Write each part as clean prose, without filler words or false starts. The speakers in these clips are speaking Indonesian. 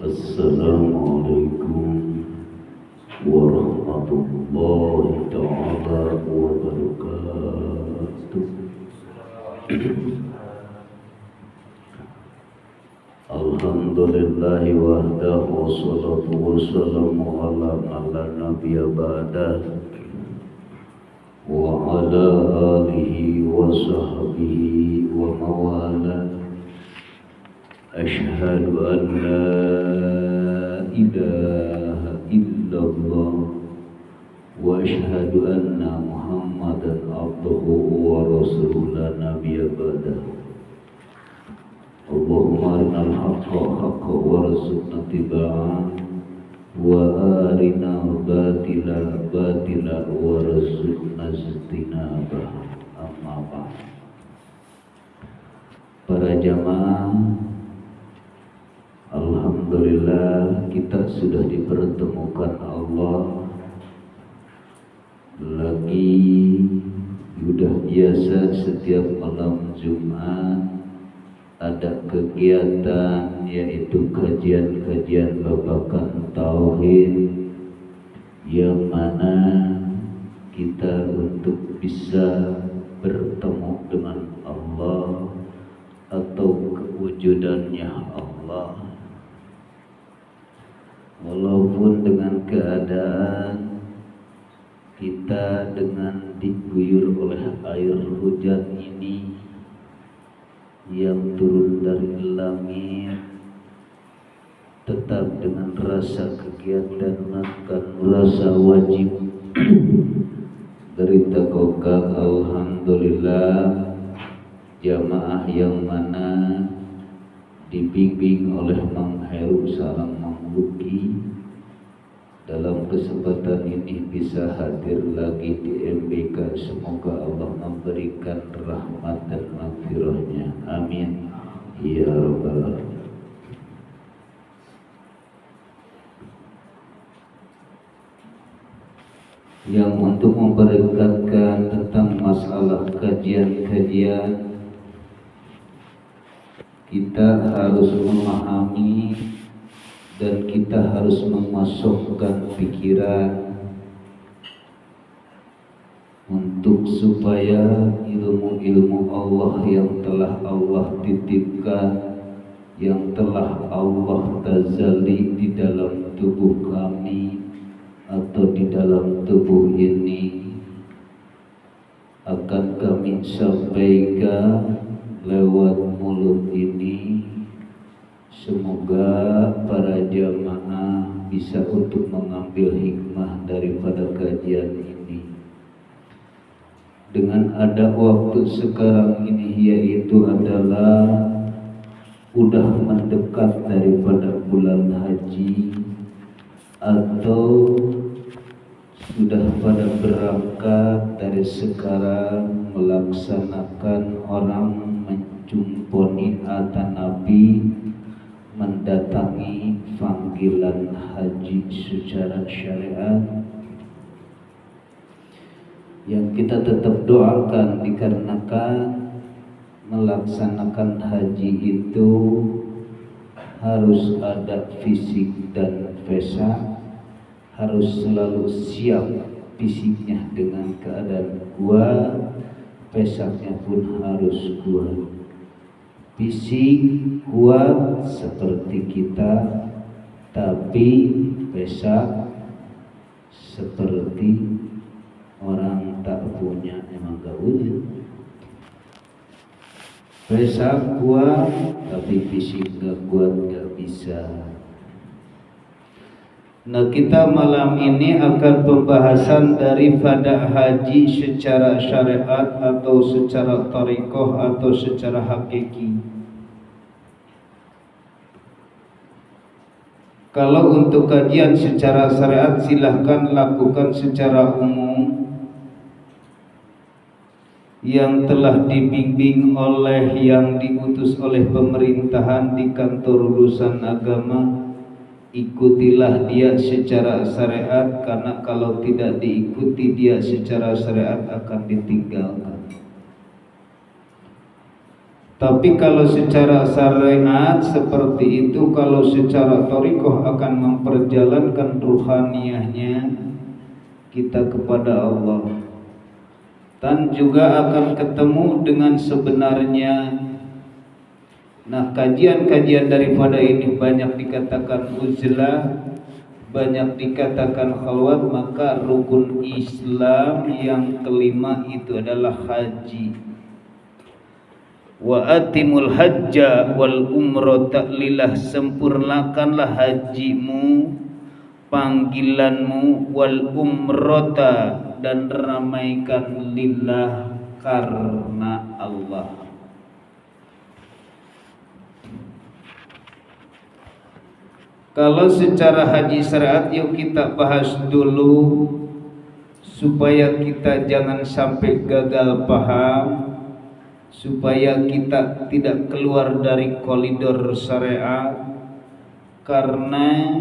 Assalamualaikum warahmatullahi ta'ala wabarakatuh. Alhamdulillahi wahdahu wassalatu wassalamu ala man la nabiyya ba'dah wa ala alihi wa sahbihi wa mawalah. Ashhadu an la ilaha illallah wa ashhadu anna Muhammadan abduhu wa rasuluhu la nabiyya ba'dah. Allahumma arinal haqqa haqqa warzuqna ittiba'ah wa arinal batila batila warzuqna ijtinabah. Amma ba'd. Para jamaah, alhamdulillah kita sudah dipertemukan Allah lagi. Sudah biasa setiap malam Jumat ada kegiatan, yaitu kajian-kajian babakan tauhid, yang mana kita untuk bisa bertemu dengan Allah atau kewujudannya Allah, walaupun dengan keadaan kita dengan diguyur oleh air hujan ini yang turun dari langit, tetap dengan rasa kegiatan makan rasa wajib dari takokak. Alhamdulillah, jamaah yang mana dibimbing oleh Mang Heru sareng Mang Luki dalam kesempatan ini bisa hadir lagi di MBK. Semoga Allah memberikan rahmat dan maghfirahnya, amin ya rabbal alamin. Yang untuk memperdekatkan tentang masalah kajian-kajian, kita harus memahami dan kita harus memasukkan pikiran untuk supaya ilmu-ilmu Allah yang telah Allah titipkan, yang telah Allah tazali di dalam tubuh kami atau di dalam tubuh ini, akan kami sampaikan lewat mulut ini. Semoga para jamaah bisa untuk mengambil hikmah daripada kajian ini. Dengan ada waktu sekarang ini, yaitu adalah udah mendekat daripada bulan haji, atau sudah pada berangkat dari sekarang melaksanakan orang menjumponi adzan Nabi, mendatangi panggilan haji secara syariat, yang kita tetap doakan dikarenakan melaksanakan haji itu harus ada fisik dan vesa, harus selalu siap fisiknya dengan keadaan kuat, vesaknya pun harus kuat. Fisik kuat seperti kita, tapi vesak seperti orang tak punya, emang gak punya. Vesak kuat tapi fisik gak kuat, gak bisa. Nah, kita malam ini akan pembahasan daripada haji secara syariat atau secara tariqah atau secara hakiki. Kalau untuk kajian secara syariat silahkan lakukan secara umum yang telah dibimbing oleh yang diutus oleh pemerintahan di kantor urusan agama. Ikutilah dia secara syariat, karena kalau tidak diikuti dia secara syariat akan ditinggalkan. Tapi kalau secara syariat seperti itu, kalau secara thariqah akan memperjalankan ruhaniyahnya kita kepada Allah, dan juga akan ketemu dengan sebenarnya. Nah, kajian-kajian daripada ini banyak dikatakan uzlah, banyak dikatakan khalwat, maka rukun Islam yang kelima itu adalah haji. Wa atimul hajja wal umrata lillah, sempurnakanlah hajimu, panggilanmu, wal umrata, dan ramaikan lillah, karena Allah. Kalau secara haji syariat yuk kita bahas dulu supaya kita jangan sampai gagal paham, supaya kita tidak keluar dari koridor syariat. Karena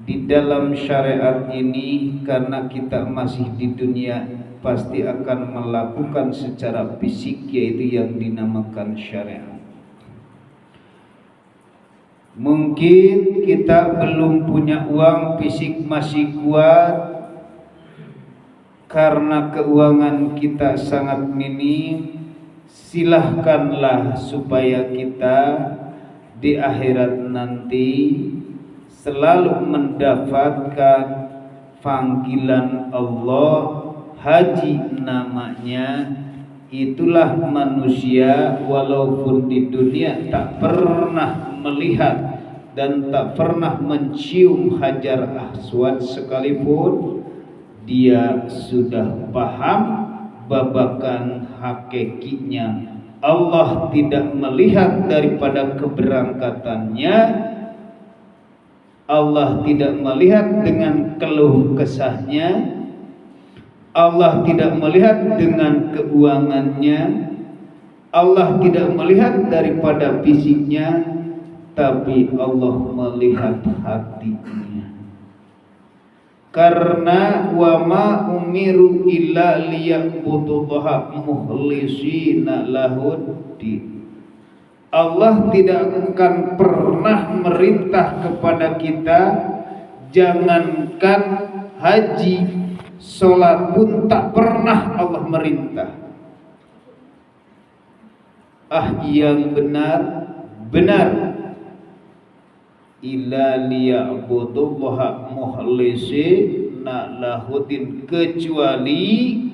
di dalam syariat ini, karena kita masih di dunia, pasti akan melakukan secara fisik, yaitu yang dinamakan syariat. Mungkin kita belum punya uang, fisik masih kuat karena keuangan kita sangat minim. Silahkanlah supaya kita di akhirat nanti selalu mendapatkan panggilan Allah. Haji namanya. Itulah manusia walaupun di dunia tak pernah melihat dan tak pernah mencium Hajar Aswad sekalipun, dia sudah paham babakan hakikinya. Allah tidak melihat daripada keberangkatannya, Allah tidak melihat dengan keluh kesahnya, Allah tidak melihat dengan keuangannya, Allah tidak melihat daripada fisiknya, tapi Allah melihat hatinya. Karena wa ma umiru illa liya'budullaha mukhlishina lahuddin. Allah tidak akan pernah merintah kepada kita, jangankan haji, sholat pun tak pernah Allah merintah. Yang benar illa liya'budullaha mukhlishina lahuddin, kecuali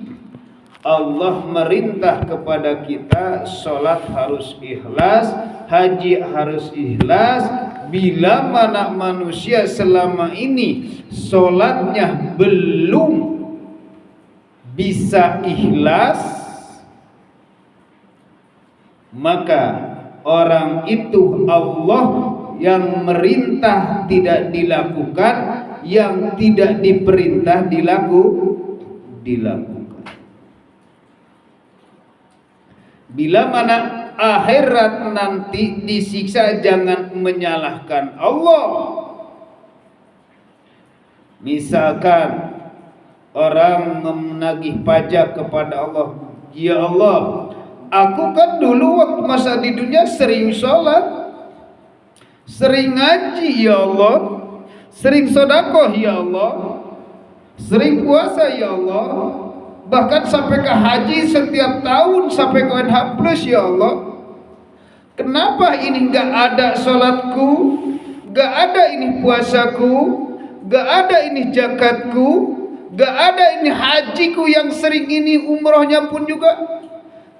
Allah merintah kepada kita sholat harus ikhlas, haji harus ikhlas. Bila mana manusia selama ini sholatnya belum bisa ikhlas, maka orang itu Allah yang merintah tidak dilakukan, yang tidak diperintah dilakukan. Bila mana akhirat nanti disiksa, jangan menyalahkan Allah. Misalkan orang menagih pajak kepada Allah, ya Allah, aku kan dulu waktu masa di dunia sering sholat, sering ngaji ya Allah, sering sedekah ya Allah, sering puasa ya Allah, bahkan sampai ke haji setiap tahun, sampai ke NH plus ya Allah. Kenapa ini gak ada sholatku, gak ada ini puasaku, gak ada ini zakatku, gak ada ini hajiku yang sering ini, umrohnya pun juga.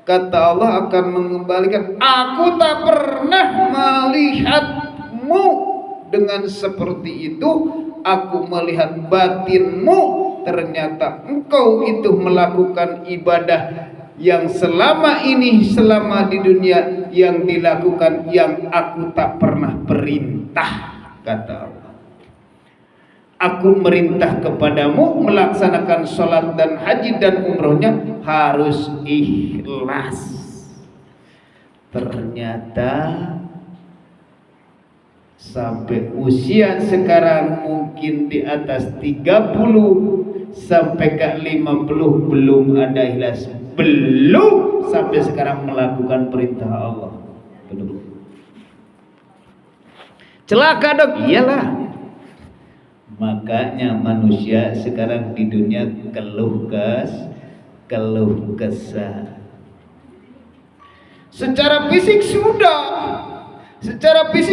Kata Allah akan mengembalikan, aku tak pernah melihatmu dengan seperti itu, aku melihat batinmu. Ternyata engkau itu melakukan ibadah yang selama ini, selama di dunia yang dilakukan, yang aku tak pernah perintah. Kata Allah, aku merintah kepadamu melaksanakan sholat dan haji dan umrohnya harus ikhlas. Ternyata sampai usia sekarang mungkin di atas 30 sampai ke 50 belum ada ikhlas. belum sampai sekarang melakukan perintah Allah. Belum. Celaka dong, iyalah. Makanya manusia sekarang di dunia keluh kesah. Secara fisik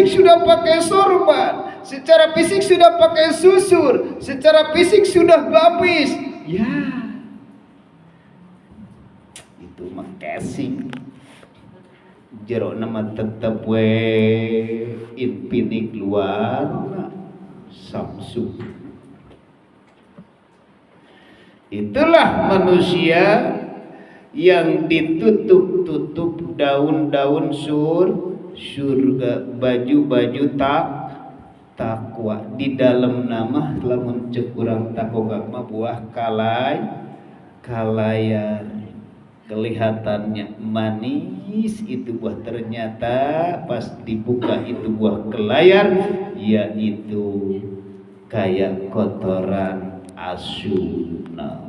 sudah pakai sorban, secara fisik sudah pakai susur, secara fisik sudah gabis. Ya, itu mah casing. Jero nama tetep we Infinix luar Samsung. Itulah manusia yang ditutup-tutup daun-daun surga, baju-baju takwa. Di dalam nama lamun cek urang takwa mah buah kalayar. Kelihatannya manis itu buah, ternyata pas dibuka itu buah kelayar, yaitu kayak kotoran asu. Nah,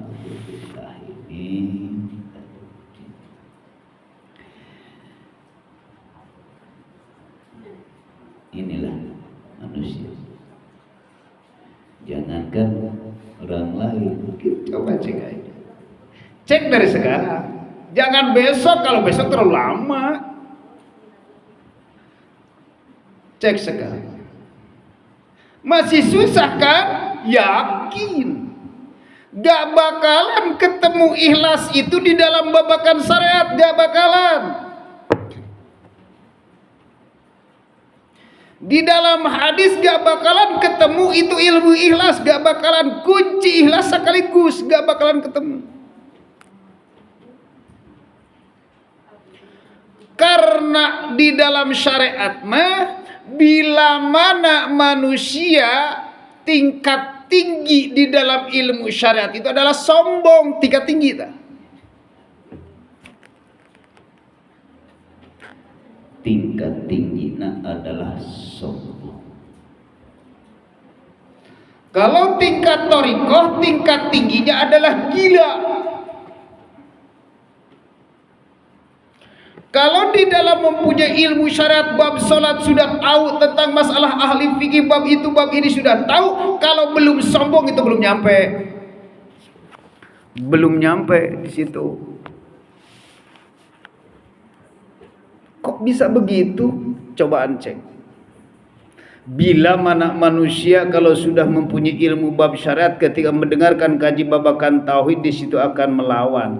inilah manusia. Jangankan orang lain, coba cek aja. Cek dari sekarang. Jangan besok, kalau besok terlalu lama. Cek sekarang. Masih susah kan? Yakin. Gak bakalan ketemu ikhlas itu di dalam babakan syariat, gak bakalan. Di dalam hadis gak bakalan ketemu itu ilmu ikhlas, gak bakalan kunci ikhlas sekaligus, gak bakalan ketemu. Karena di dalam syariat mah bila mana manusia tingkat tinggi di dalam ilmu syariat itu adalah sombong, tingkat tinggi tak? Tingkat tingginya adalah sombong. Kalau tingkat thariqah, tingkat tingginya adalah gila. Kalau di dalam mempunyai ilmu syariat, bab salat sudah tahu, tentang masalah ahli fikih bab itu bab ini sudah tahu, kalau belum sombong itu belum nyampe. Belum nyampe di situ. Kok bisa begitu? Cobaan cek. Bila mana manusia kalau sudah mempunyai ilmu bab syariat, ketika mendengarkan kaji babakan tauhid, di situ akan melawan.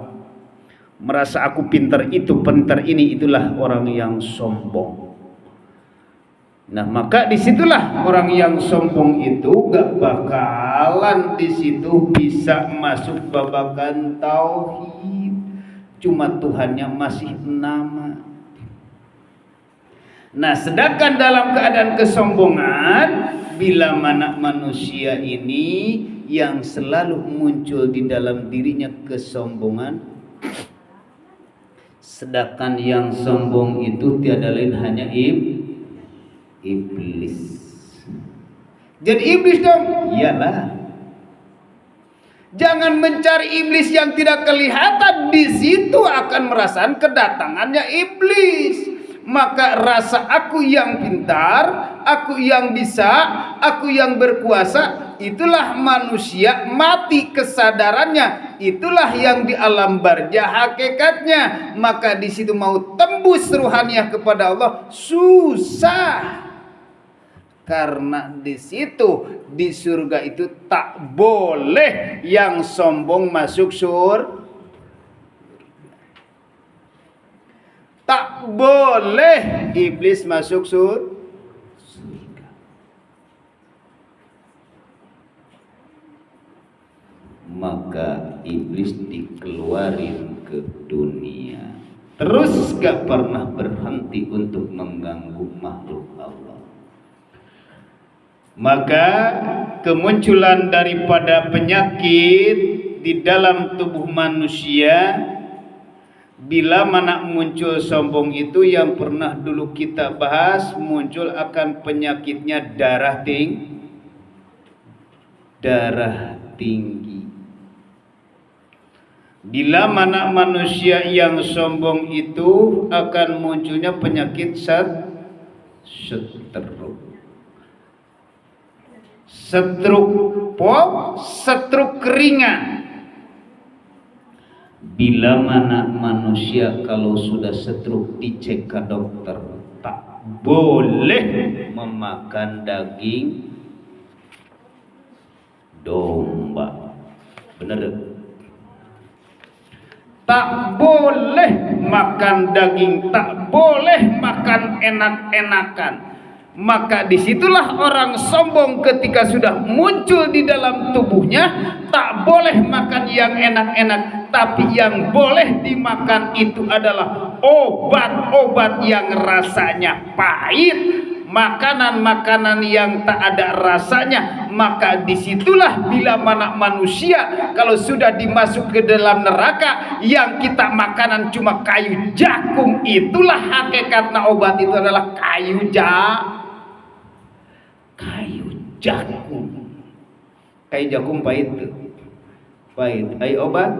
Merasa aku pintar itu, pintar ini, itulah orang yang sombong. Nah, maka disitulah orang yang sombong itu gak bakalan di situ bisa masuk babakan tauhid. Cuma Tuhannya masih nama. Nah, sedangkan dalam keadaan kesombongan, bila mana manusia ini yang selalu muncul di dalam dirinya kesombongan, sedangkan yang sombong itu tiada lain hanya iblis. Jadi iblis dong? Iyalah. Jangan mencari iblis yang tidak kelihatan, di situ akan merasakan kedatangannya iblis. Maka rasa aku yang pintar, aku yang bisa, aku yang berkuasa, itulah manusia mati kesadarannya. Itulah yang di alam barzah hakikatnya. Maka di situ mau tembus ruhaniyah kepada Allah susah. Karena di situ di surga itu tak boleh yang sombong masuk surga. Tak boleh iblis masuk surga. Maka iblis dikeluarin ke dunia. Terus gak pernah berhenti untuk mengganggu makhluk Allah. Maka kemunculan daripada penyakit di dalam tubuh manusia, bila mana muncul sombong itu, yang pernah dulu kita bahas, muncul akan penyakitnya darah tinggi. Bila mana manusia yang sombong itu akan munculnya penyakit stroke. Stroke ringan. Bila mana manusia kalau sudah stroke dicek ke dokter, tak boleh memakan daging domba. Benar? Tak boleh makan daging, tak boleh makan enak-enakan. Maka disitulah orang sombong ketika sudah muncul di dalam tubuhnya. Tak boleh makan yang enak-enak, tapi yang boleh dimakan itu adalah obat-obat yang rasanya pahit, makanan-makanan yang tak ada rasanya. Maka disitulah bila mana manusia kalau sudah dimasuk ke dalam neraka, yang kita makanan cuma kayu jagung. Itulah hakikatnya obat itu adalah kayu jagung. Kayu jagung pahit, ayo obat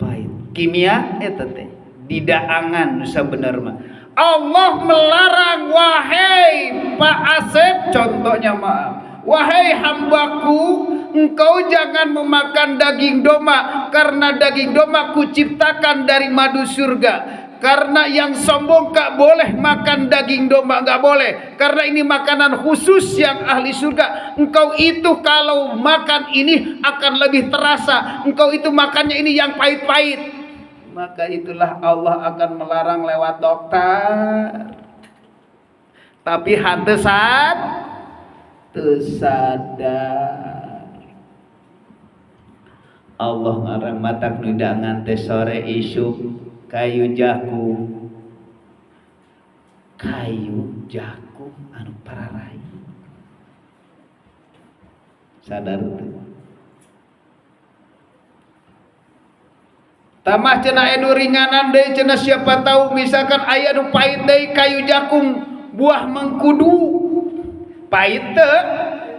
pahit. Kimia eta teh didaangan nusa bener mah. Allah melarang, wahai Pak Asep, contohnya maaf, wahai hambaku, engkau jangan memakan daging domba, karena daging domba kuciptakan dari madu surga. Karena yang sombong gak boleh makan daging domba, gak boleh, karena ini makanan khusus yang ahli surga. Engkau itu kalau makan ini akan lebih terasa, engkau itu makannya ini yang pahit-pahit. Maka itulah Allah akan melarang lewat dokter. Tapi hante sadar. Allah ngarang matak nudangan teh sore isuk kayu jagung anu pararai. Sadar tuh. Tamah cenah anu ringanan deui, cenah siapa tahu misalkan aya nu pahit deui kayu jagung buah mengkudu. Pahit teu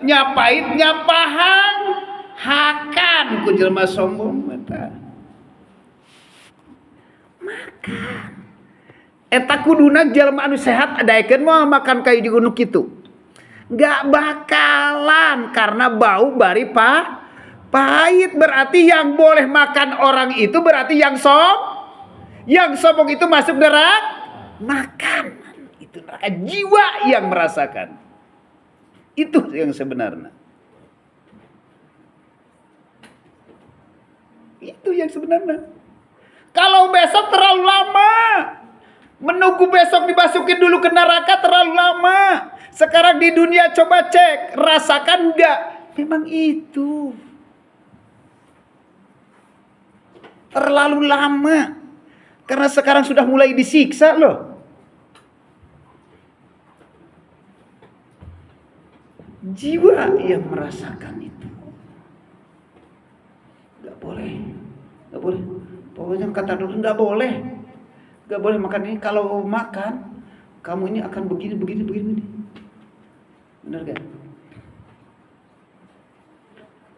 nya pahit nya pahang hakan ku jelema sombong mata. Makan. Eta kuduna jelema anu sehat adaekeun moal makan kayu jagung nu kitu. Gak bakalan, karena bau bari pahit. Berarti yang boleh makan orang itu berarti yang sombong itu masuk neraka. Makanan itu neraka, jiwa yang merasakan. Itu yang sebenarnya. Itu yang sebenarnya. Kalau besok terlalu lama, menunggu besok dimasukin dulu ke neraka terlalu lama. Sekarang di dunia coba cek, rasakan enggak? Memang itu terlalu lama. Karena sekarang sudah mulai disiksa loh. Jiwa yang merasakan itu. Gak boleh. Pokoknya kata dulu gak boleh makan ini. Kalau makan, kamu ini akan begini. Benar gak?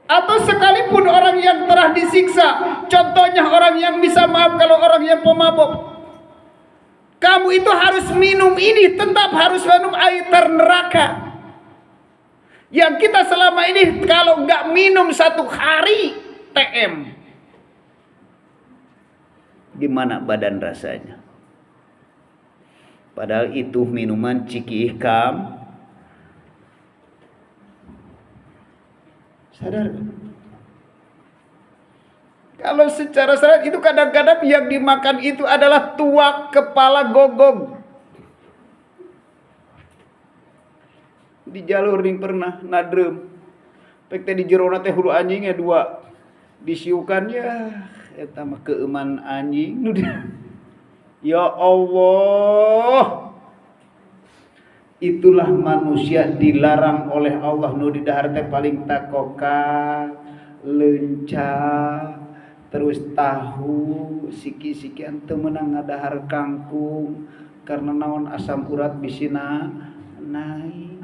Atau sekalipun orang yang telah disiksa, contohnya orang yang bisa maaf kalau orang yang pemabok, kamu itu harus minum ini, tetap harus minum air neraka. Yang kita selama ini kalau nggak minum 1 hari TM, gimana badan rasanya? Padahal itu minuman ciki ikam. Sadar? Kalau secara sadar itu kadang-kadang yang dimakan itu adalah tuak kepala gogong. Di jalur ning pernah nadrem. Pek teh di jerona teh hulu anjingnya 2. Disiukannya eta mah keuman anjing nu ya Allah. Itulah manusia dilarang oleh Allah nu di dahar teh paling takoka, leunca, terus tahu, siki-sikian teu meunang ngadahar kangkung karena naon asam urat bisina naik.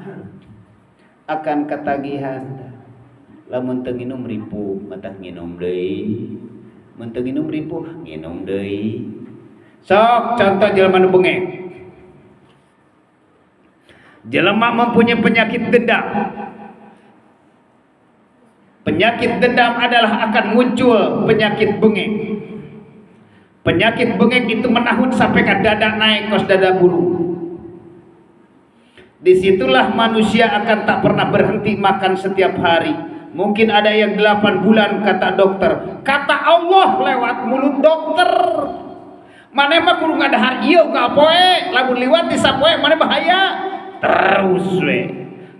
Akan katagihan. Lamun teu nginum ripuh, matak nginum deui. mun teu nginum ripuh nginum deui. Sok contoh jelema nu bengek. Jelema mempunyai penyakit dendam. Penyakit dendam adalah akan muncul penyakit bengek. Penyakit bengek itu menahun sampai ke dada naik kos dada bulu. Disitulah manusia akan tak pernah berhenti makan setiap hari. Mungkin ada yang 8 bulan kata dokter. Kata Allah lewat mulut dokter. Mana mah kudu ngadahar ieu ka poe, lamun liwat di sapoe mana bahaya. Terus we.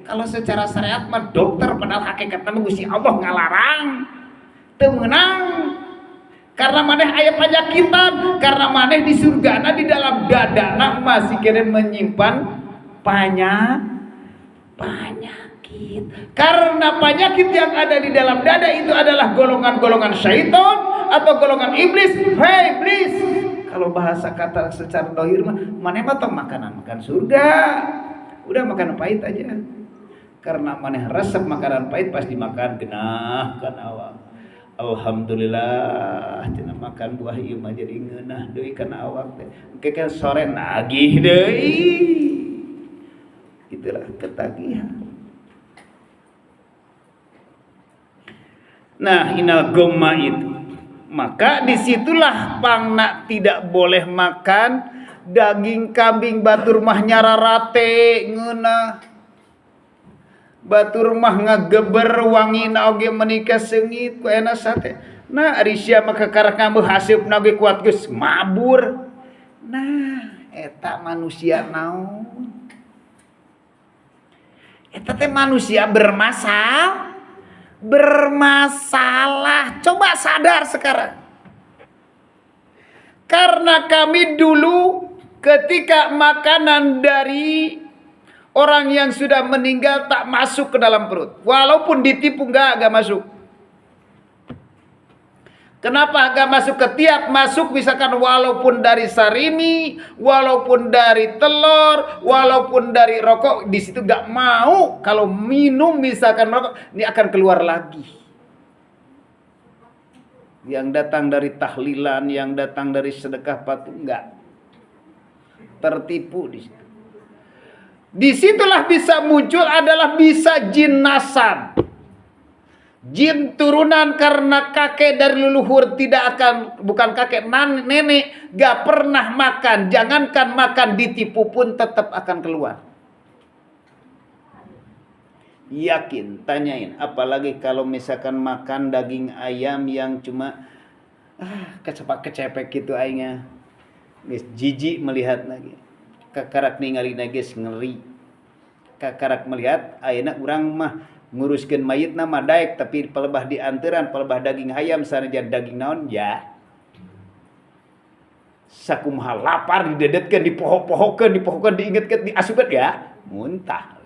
Kalau secara syariat mah dokter padahal hakikatna Gusti Allah ngalarang. Teu meunang. Karena maneh aya panyakitan, karena maneh di surgana di dalam dadana masih kene menyimpan penyakit. Karena penyakit yang ada di dalam dada itu adalah golongan-golongan syaitan atau golongan iblis. Hei iblis, kalau bahasa kata secara dohir mah maneh mah tong makan surga. Udah makan pahit aja. Karena maneh resep makanan pahit pasti makan genah kan awak. Alhamdulillah cenah makan buah ieu mah jadi ngeunah deui kana awak teh. Engke kan sore nagih deui. Itulah ketagihan. Nah, inal gomma itu. Maka disitulah pangna tidak boleh makan daging kambing batur mah nyararate ngeunah. Batur mah ngageber wangina oge menika seungit ku ena sate. Nah, ari sia mah kakarak ngambeuh haseupna oge kuat geus mabur. Nah, eta manusia naon? Eta teh manusia bermasalah. Coba sadar sekarang. Karena kami dulu ketika makanan dari orang yang sudah meninggal tak masuk ke dalam perut. Walaupun ditipu enggak masuk. Kenapa agak masuk ke tiap? Masuk misalkan walaupun dari sarimi, walaupun dari telur, walaupun dari rokok, di situ enggak mau. Kalau minum misalkan rokok, ini akan keluar lagi. Yang datang dari tahlilan, yang datang dari sedekah patung enggak. Tertipu di situ. Disitulah bisa muncul adalah bisa jin nasan. Jin turunan karena kakek dari leluhur tidak akan, bukan kakek, nenek gak pernah makan. Jangankan makan ditipu pun tetap akan keluar. Yakin, tanyain. Apalagi kalau misalkan makan daging ayam yang cuma kecepek gitu aingnya. Jijik melihat lagi. Kakarak ningali geus ngeri. Kakarak melihat ayeuna urang mah nguruskeun mayitna mah daek tapi pelebah dianteran pelebah daging hayam sanajan daging naon ya. Sakumaha lapar didedetkeun dipoho-pohokeun diingetkeun diasupkeun ya muntah.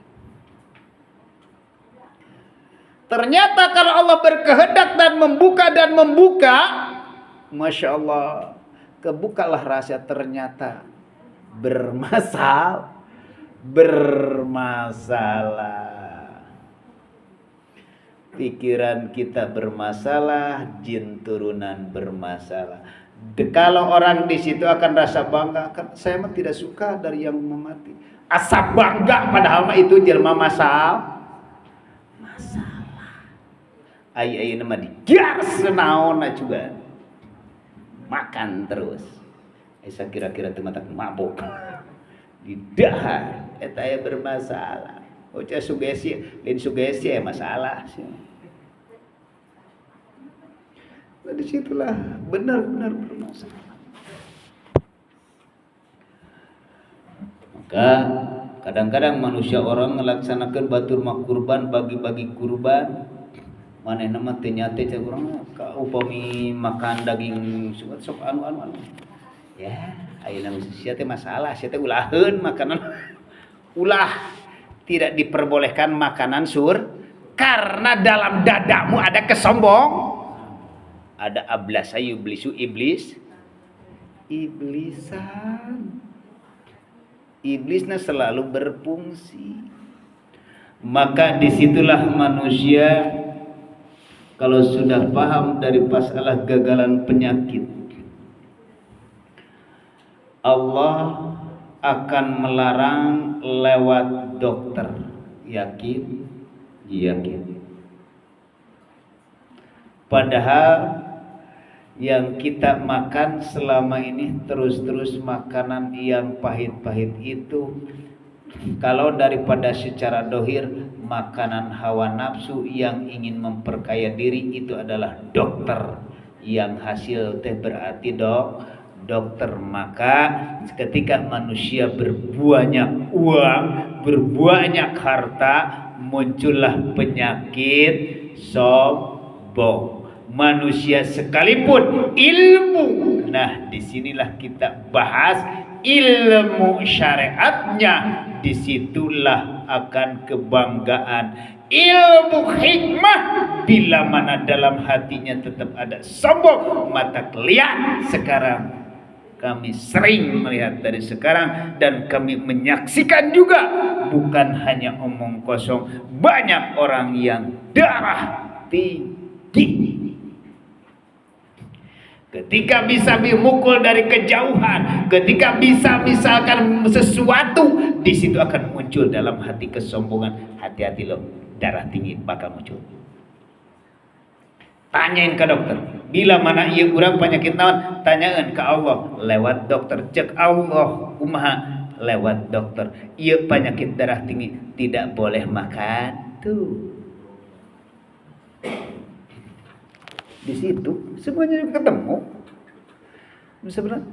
Ternyata kalau Allah berkehendak dan membuka, Masya Allah, kebukalah rahasia ternyata bermasalah. Pikiran kita bermasalah, jin turunan bermasalah. Kalau orang di situ akan rasa bangga, kan saya mah tidak suka dari yang memati. Asa bangga padahal mah itu jelema masalah. Ai nama dijar senaon juga. Makan terus. Esa kira-kira teu mata mabuk. Didahar eta aya bermasalah. Oca sugesti, lain sugesti ya masalah. Nah, disitulah benar-benar bermasalah. Maka kadang-kadang manusia orang melaksanakan batur mah kurban, bagi-bagi kurban. Manehna mah teu nyate cak urang upami makan daging sok anu. Ya, ayeuna sia teh masalah, sia teh ulaheun makanan. Ulah tidak diperbolehkan makanan karena dalam dadamu ada kesombong. Ada ablasa yublisu iblisan. Iblisnya selalu berfungsi. Maka disitulah manusia kalau sudah paham dari masalah gagalan penyakit, Allah akan melarang lewat dokter. Yakin? Yakin. Padahal yang kita makan selama ini terus-terus makanan yang pahit-pahit itu, kalau daripada secara dohir makanan hawa nafsu yang ingin memperkaya diri, itu adalah dokter yang hasil teh berarti dokter. Maka ketika manusia berbanyak uang, berbanyak harta, muncullah penyakit sombong. Manusia sekalipun ilmu, nah disinilah kita bahas ilmu syariatnya, disitulah akan kebanggaan. Ilmu hikmah, bila mana dalam hatinya tetap ada sombong, mata lihat sekarang kami sering melihat dari sekarang, dan kami menyaksikan juga, bukan hanya omong kosong, banyak orang yang darah tinggi. Ketika bisa memukul dari kejauhan, ketika bisa misalkan sesuatu, di situ akan muncul dalam hati kesombongan. Hati-hati loh, darah tinggi bakal muncul. Tanyain ke dokter, bila mana ia kurang penyakit naon, tanyain ke Allah lewat dokter. Cek Allah kumaha lewat dokter. Ia penyakit darah tinggi, tidak boleh makan tuh. Di situ semuanya juga ketemu. Sebenarnya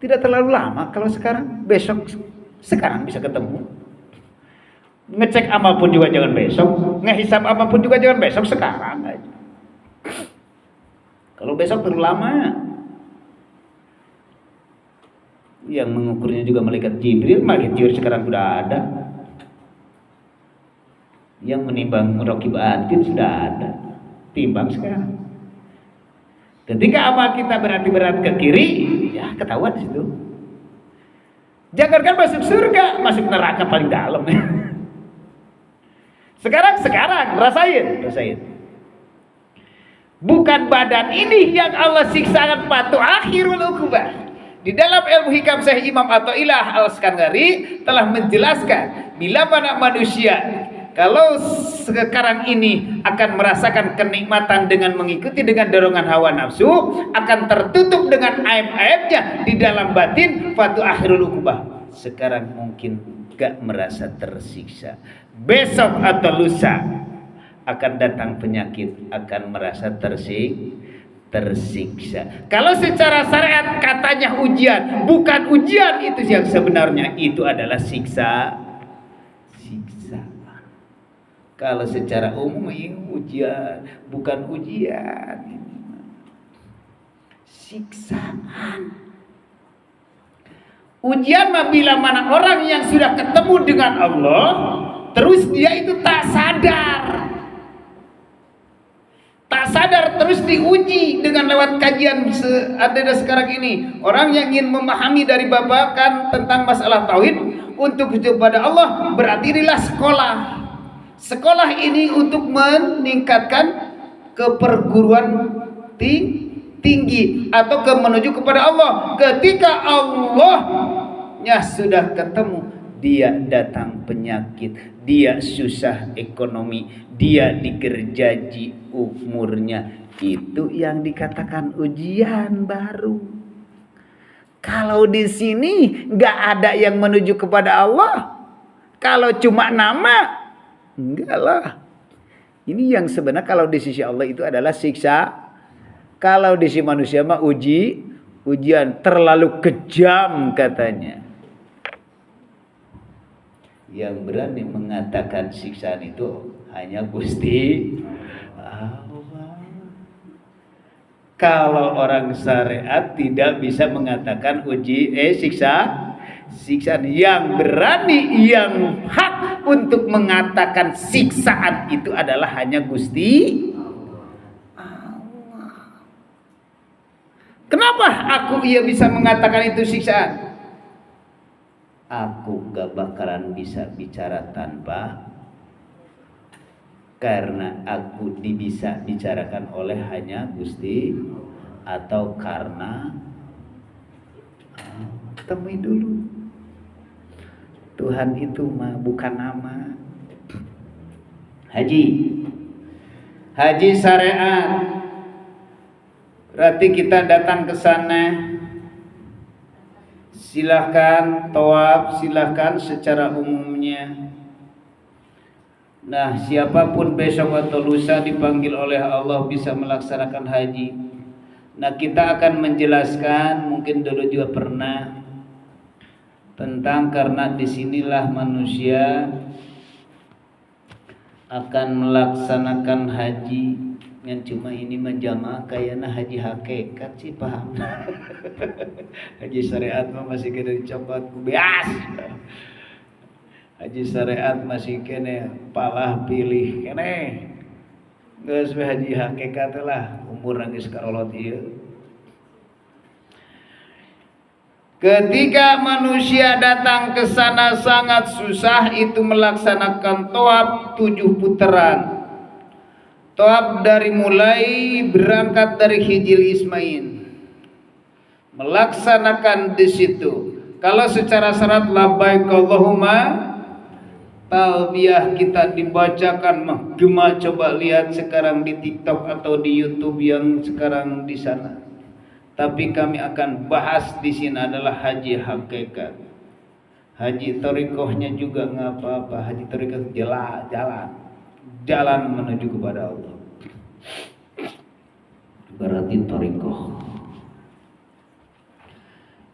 tidak terlalu lama, kalau sekarang, besok, sekarang bisa ketemu. Ngecek amal pun juga jangan besok, ngehisap amal pun juga jangan besok, sekarang aja. Kalau besok terlalu lama. Yang mengukurnya juga malaikat Jibril. Malaikat Jibril sekarang sudah ada. Yang menimbang raqib atid sudah ada. Timbang sekarang. Ketika amal kita berat ke kiri, ya ketahuan di situ. Jangankan masuk surga, masuk neraka paling dalam. Sekarang rasain. Bukan badan ini yang Allah siksakan patu akhirul uqubah. Di dalam ilmu hikam Syekh Imam Athaillah Al-Iskandari telah menjelaskan, bila mana manusia kalau sekarang ini akan merasakan kenikmatan dengan mengikuti dengan dorongan hawa nafsu, akan tertutup dengan aib-aibnya di dalam batin, fatu akhirul uqubah. Sekarang mungkin gak merasa tersiksa, besok atau lusa akan datang penyakit, akan merasa tersiksa. Kalau secara syariat katanya ujian, bukan ujian itu yang sebenarnya, itu adalah siksa. Kalau secara umum ini ujian, bukan ujian, siksaan. Ujian bila mana orang yang sudah ketemu dengan Allah, terus dia itu tak sadar, terus diuji dengan lewat kajian ada sekarang ini. Orang yang ingin memahami dari babakan tentang masalah tauhid untuk kepada Allah, berarti inilah sekolah. Sekolah ini untuk meningkatkan keperguruan tinggi atau menuju kepada Allah. Ketika Allahnya sudah ketemu, dia datang penyakit, dia susah ekonomi, dia digergaji umurnya. Itu yang dikatakan ujian baru. Kalau di sini nggak ada yang menuju kepada Allah, kalau cuma nama, enggak lah. Ini yang sebenarnya kalau di sisi Allah itu adalah siksa. Kalau di sisi manusia mah ujian terlalu kejam katanya. Yang berani mengatakan siksaan itu hanya Gusti Allah. Kalau orang syariat tidak bisa mengatakan siksaan. Yang berani, yang hak untuk mengatakan siksaan itu adalah hanya Gusti Allah. Kenapa ia bisa mengatakan itu siksaan? Aku gak bakalan bisa bicara tanpa karena aku bisa bicarakan oleh hanya Gusti atau karena temui dulu Tuhan itu mah bukan nama. Haji syariat berarti kita datang ke sana, silahkan tawaf, silahkan secara umumnya. Nah, siapapun besok atau lusa dipanggil oleh Allah bisa melaksanakan haji. Nah, kita akan menjelaskan, mungkin dulu juga pernah, tentang karena disinilah manusia akan melaksanakan haji. Yang cuma ini menjamaah kayaknya haji hakikat sih, paham. Haji syariat mah masih kena dicopot kubeas. Haji syariat masih kena palah pilih kene. Geus we haji hakikat lah umur geus karolot ieu. Ketika manusia datang ke sana sangat susah itu melaksanakan tawaf 7 putaran. Tawaf dari mulai berangkat dari Hijil Ismail, melaksanakan di situ. Kalau secara syarat labbaik Allahumma talbiyah kita dibacakan menggema. Coba lihat sekarang di TikTok atau di YouTube yang sekarang di sana. Tapi kami akan bahas di sini adalah haji hakikat. Haji thariqahnya juga nggak apa-apa. Haji thariqah jalan menuju kepada Allah. Berarti thariqah.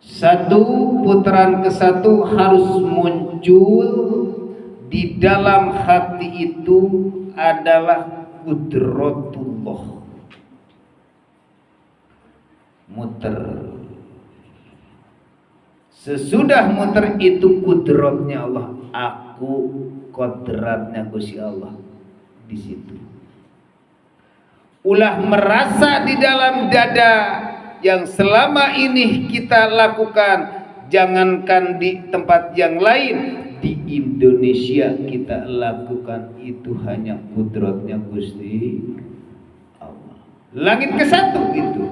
Satu putaran ke-1 harus muncul di dalam hati itu adalah qudratullah. Muter. Sesudah muter itu kudratnya Allah. Aku kodratnya Gusti Allah di situ. Ulah merasa di dalam dada yang selama ini kita lakukan, jangankan di tempat yang lain, di Indonesia kita lakukan itu hanya kudratnya Gusti Allah. Langit ke-1 itu.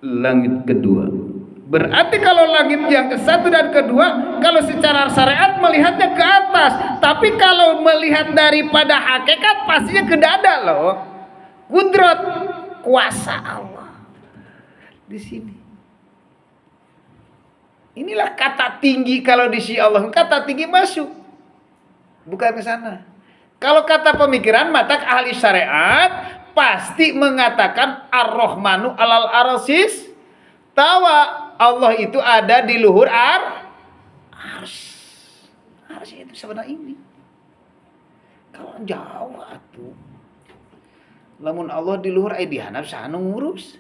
Langit kedua. Berarti kalau langit yang ke-1 dan kedua, kalau secara syariat melihatnya ke atas, tapi kalau melihat daripada hakikat pastinya ke dada loh. Kudrat kuasa Allah di sini. Inilah kata tinggi kalau di sisi Allah. Kata tinggi masuk, bukan ke sana. Kalau kata pemikiran mata ahli syariat pasti mengatakan Ar-Rahmanu alal arsis tawa. Allah itu ada di luhur ars. Ars itu sebenarnya ini. Kalau jauh atuh. Lamun Allah di luhur di handap sana ngurus.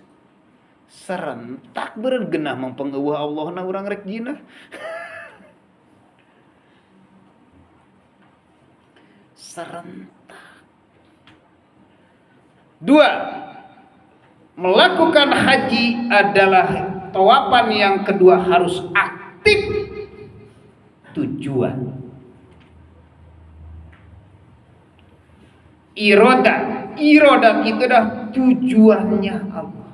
Serentak beureun genah mempengeueuh Allahna urang rek jinah. Serentak. 2. Melakukan haji adalah tawapan yang kedua harus aktif tujuan. Irodat itu dah tujuannya Allah.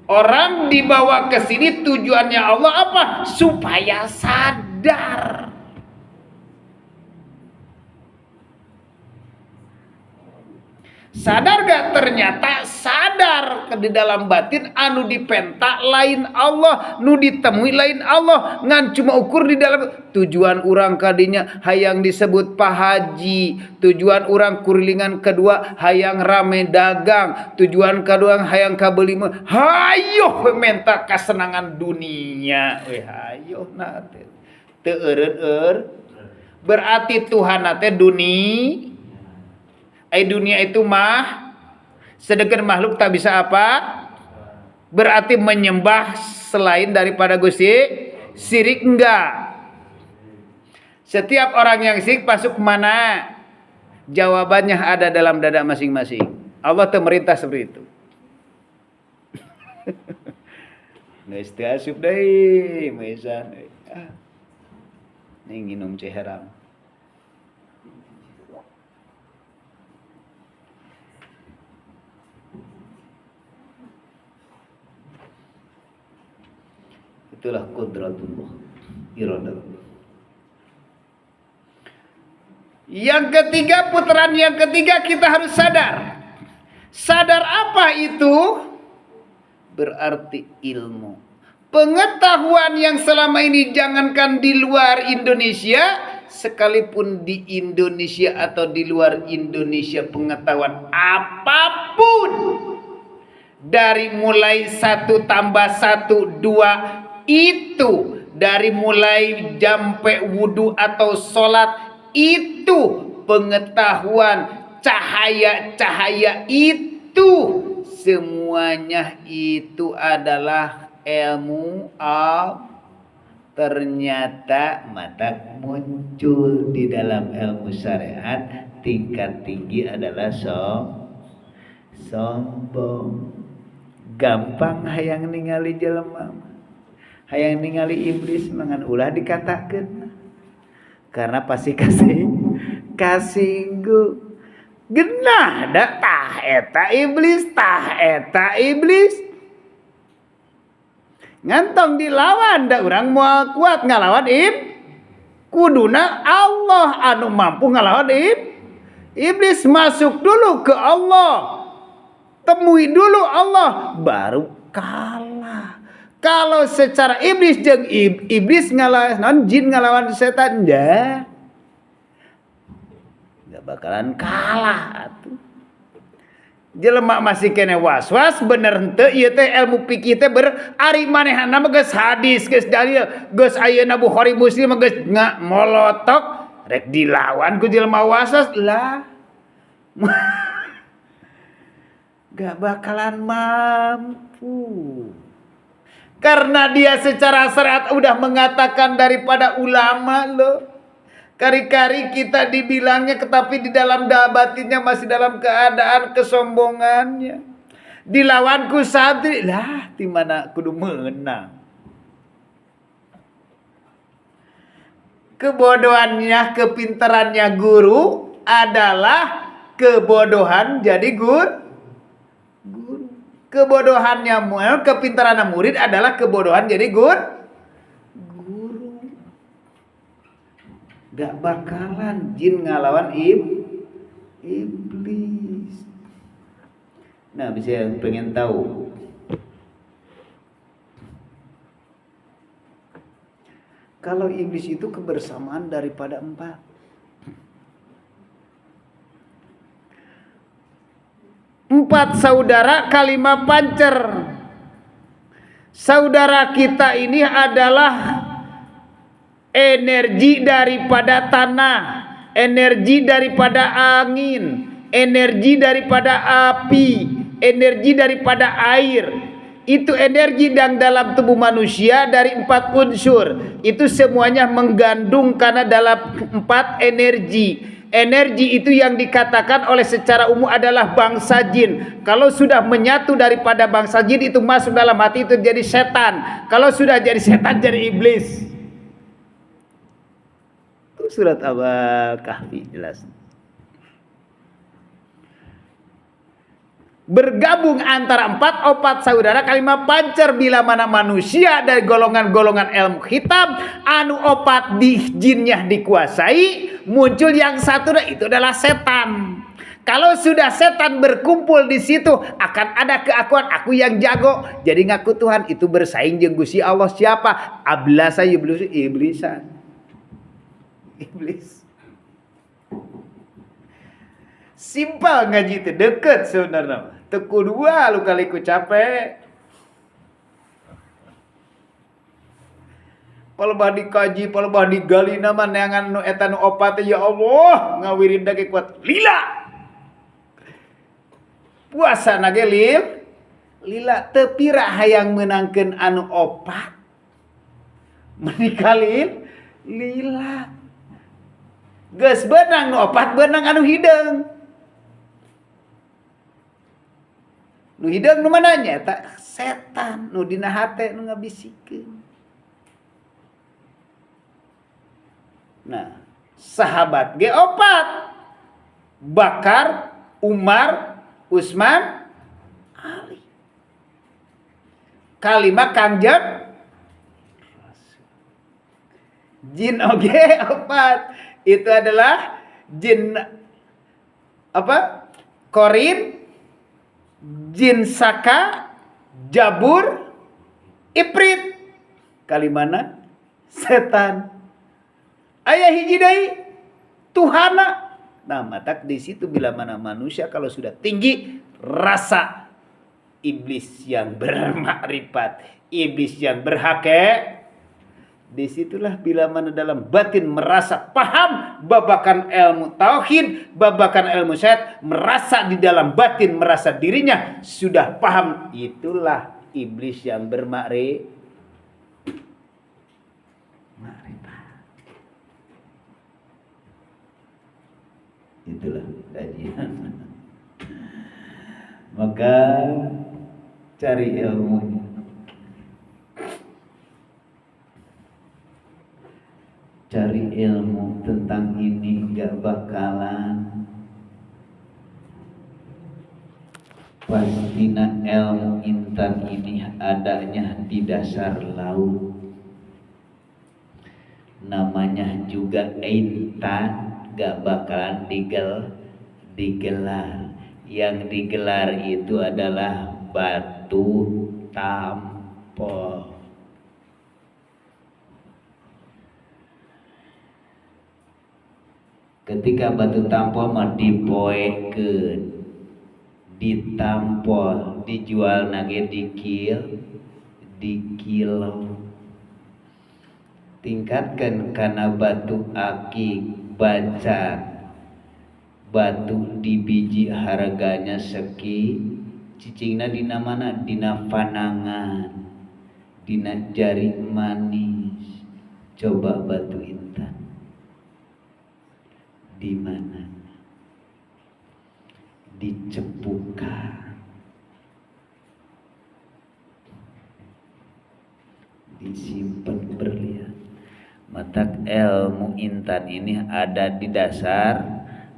Orang dibawa ke sini tujuannya Allah apa? Supaya sadar. Sadar gak? Ternyata sadar di dalam batin anu dipenta lain Allah, nu ditemui lain Allah. Ngan cuma ukur di dalam tujuan orang kadinya hayang disebut Pak Haji, tujuan orang kurilingan kedua hayang rame dagang, tujuan kedua hayang kabeli hayo menta kesenangan dunia. Hayo na teu eureun berarti Tuhan teh dunia itu mah sedangkan makhluk tak bisa apa? Berarti menyembah selain daripada Gusti. Syirik enggak. Setiap orang yang syirik masuk mana? Jawabannya ada dalam dada masing-masing. Allah tuh merintah seperti itu. Geus teu asup deui mesan. Ning nginum ceheram. Itulah qudratullah, iradatullah. Yang ketiga, putaran yang ketiga kita harus sadar. Sadar apa itu? Berarti ilmu. Pengetahuan yang selama ini jangankan di luar Indonesia, sekalipun di Indonesia atau di luar Indonesia, pengetahuan apapun, dari mulai 1 tambah 1 2 itu, dari mulai jampe wudu atau sholat itu, pengetahuan cahaya-cahaya itu, semuanya itu adalah ilmu. Ternyata mata muncul di dalam ilmu syariat tingkat tinggi adalah sombong. Gampang hayang ningali jelema, hayang ningali iblis mangan ulah dikatakeun, karena pasti kasinggung. Genah da tah eta iblis ngantong dilawan da urang moal kuat ngalawan kuduna Allah anu mampu ngalawan iblis. Masuk dulu ke Allah, temui dulu Allah, baru kalah. Kalau secara iblis jeung iblis ngalawan jin ngalawan setan, enggak bakalan kalah atuh. Jelema masih kene was-was bener henteu ieu teh ilmu fikih teh ari manehna mah geus hadis, geus dalil, geus ayeuna Bukhari Muslim mah geus molotok rek dilawan ku jelema was-was lah. Gak bakalan mampu. Karena dia secara syariat udah mengatakan daripada ulama loh. Kari-kari kita dibilangnya, tetapi di dalam batinnya masih dalam keadaan kesombongannya. Dilawanku santri, lah di mana kudu menang. Kebodohannya, kepintarannya guru adalah kebodohan jadi guru. Kebodohannya kepintarannya murid adalah kebodohan jadi guru. Gak bakalan jin ngalawan iblis. Nah, bisa yang pengen tahu, kalau iblis itu kebersamaan daripada 4 saudara kalimat pancer. Saudara kita ini adalah energi daripada tanah, energi daripada angin, energi daripada api, energi daripada air. Itu energi yang dalam tubuh manusia dari 4 unsur. Itu semuanya menggandung karena dalam 4 energi. Energi itu yang dikatakan oleh secara umum adalah bangsa jin. Kalau sudah menyatu daripada bangsa jin itu masuk dalam hati, itu jadi setan. Kalau sudah jadi setan jadi iblis. Surat Al-Kahfi jelas. Bergabung antara 4 saudara kalimat pancer. Bila mana manusia dari golongan-golongan ilmu hitam anu 4 di jinnya dikuasai, muncul yang satu, itu adalah setan. Kalau sudah setan berkumpul di situ, akan ada keakuan aku yang jago, jadi ngaku Tuhan. Itu bersaing jeung Gusti Allah. Siapa? Ablasa iblisan. Iblis. Simpel ngaji itu, deket sebenarnya. Teku dua lu kali ku capek. Palebah dikaji, palebah digali nama neangan nu eta nu 4 ya Allah, ngawirin dage kuat lila. Puasa nage lila teu pira hayang meunangkeun anu 4. Menikalin lila. Geus beunang nu 4 beunang anu hideung. Nu hideung nu mana nya eta setan nu dina hate nu ngabisikeun. Nah, sahabat ge 4. Bakar, Umar, Utsman, Ali. Kalimat Kangjeng Jin oge opat. Itu adalah jin apa? Korin, jin saka, jabur, ifrit. Kalimana? Setan. Aya hiji deui Tuhana. Nah, matak di situ bila mana manusia kalau sudah tinggi rasa iblis yang bermakrifat, iblis yang berhake, disitulah bila mana dalam batin merasa paham babakan ilmu tauhid, babakan ilmu syahad, merasa di dalam batin merasa dirinya sudah paham, itulah iblis yang bermakrifat. Itulah kajian. Maka cari ilmunya. Cari ilmu tentang ini gak bakalan. Pastina ilmu intan ini adanya di dasar laut. Namanya juga intan, gak bakalan digelar. Yang digelar itu adalah batu tampol. Ketika batu tampol mah dipoekeun, ditampol, dijual nage di kilo. Tingkatkan karena batu akik, baca, batu di biji harganya seki, cicingna dina mana? Dina panangan, dina jari manis. Coba batu intan di mana? Dicepukan, disimpan berlian. Matak ilmu intan ini ada di dasar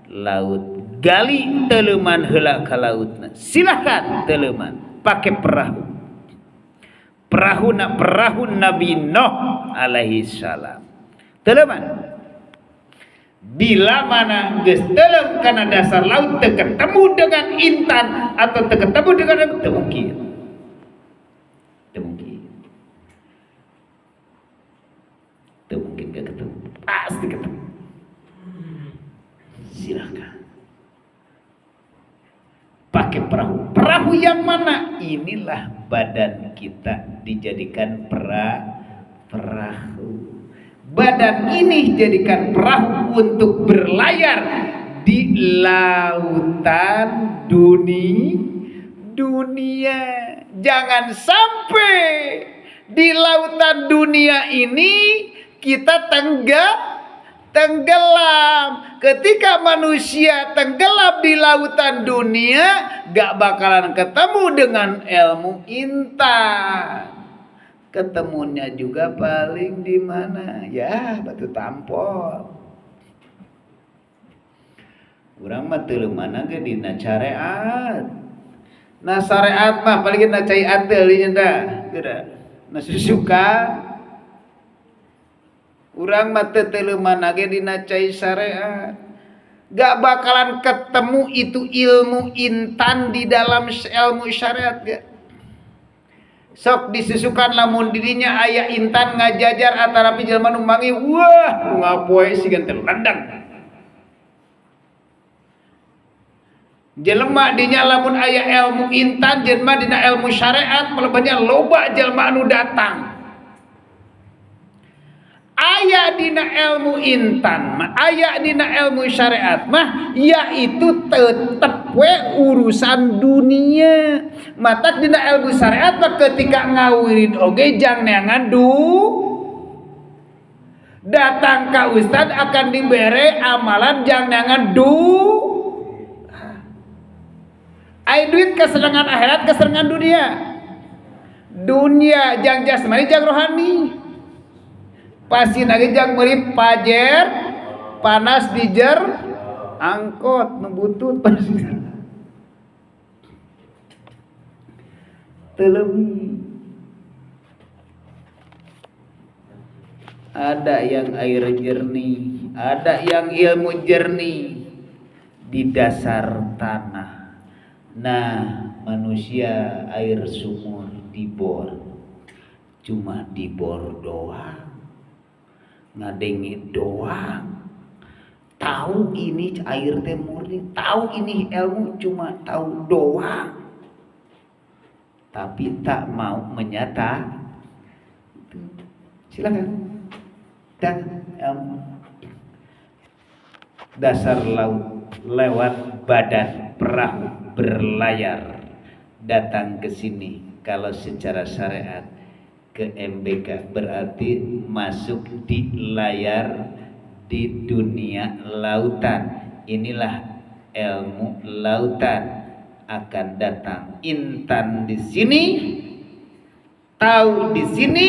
laut. Gali teleman heula ka lautna. Silakan teleman pakai perahu. Perahu Nabi Nuh alaihi salam. Teleman. Bila mana geus telem kana dasar laut teu ketemu dengan intan atau teu ketemu dengan teu mungkin. Teu mungkin. Teu mungkin gak ketemu. Pasti ketemu. Silakan. Pakai perahu. Perahu yang mana? Inilah badan kita dijadikan perahu. Badan ini jadikan perahu untuk berlayar di lautan dunia. Jangan sampai di lautan dunia ini kita tenggelam. Ketika manusia tenggelam di lautan dunia, gak bakalan ketemu dengan ilmu intan. Ketemunya juga paling di mana? Ya, batu tampol. Urang mah teu leumana ge dina syariat. Nah syariat mah paling na cai ateul nya geura. Na susukan. Urang mah teu leumana ge dina cai syariat. Gak bakalan ketemu itu ilmu intan di dalam ilmu syariat ge. Sok disusukan lamun dirinya aya intan ngajajar atarapi jelema nu mangi, wah ngapoe sigan teu landang. Jelema dinya lamun aya ilmu intan, jelema dina ilmu syariat melebanya loba jelema anu datang. Aya dina ilmu intan mah, aya dina ilmu syariat mah, yaitu tetep we urusan dunia. Matak dina ilmu syariat mah ketika ngawirin oge jang neangan datang ka ustad akan dibere amalan jang neangan ai duit kesenangan akhirat, kesenangan dunia. Dunia jang jasmani jang rohani. Pasti lagi jang meuli pajer panas dijer angkot membutut pasti telemi. ada yang air jernih, ada yang ilmu jernih di dasar tanah. Nah, manusia air sumur dibor, cuma dibor doang, ngadengi doang. Tahu ini air teh murni, tahu ini ilmu, cuma tahu doang, tapi tak mau menyata. Silakan. Dan dasar laut lewat badan perahu berlayar datang ke sini. Kalau secara syariat ke MBK berarti masuk di layar di dunia lautan. Inilah ilmu lautan akan datang. Intan di sini, tahu di sini,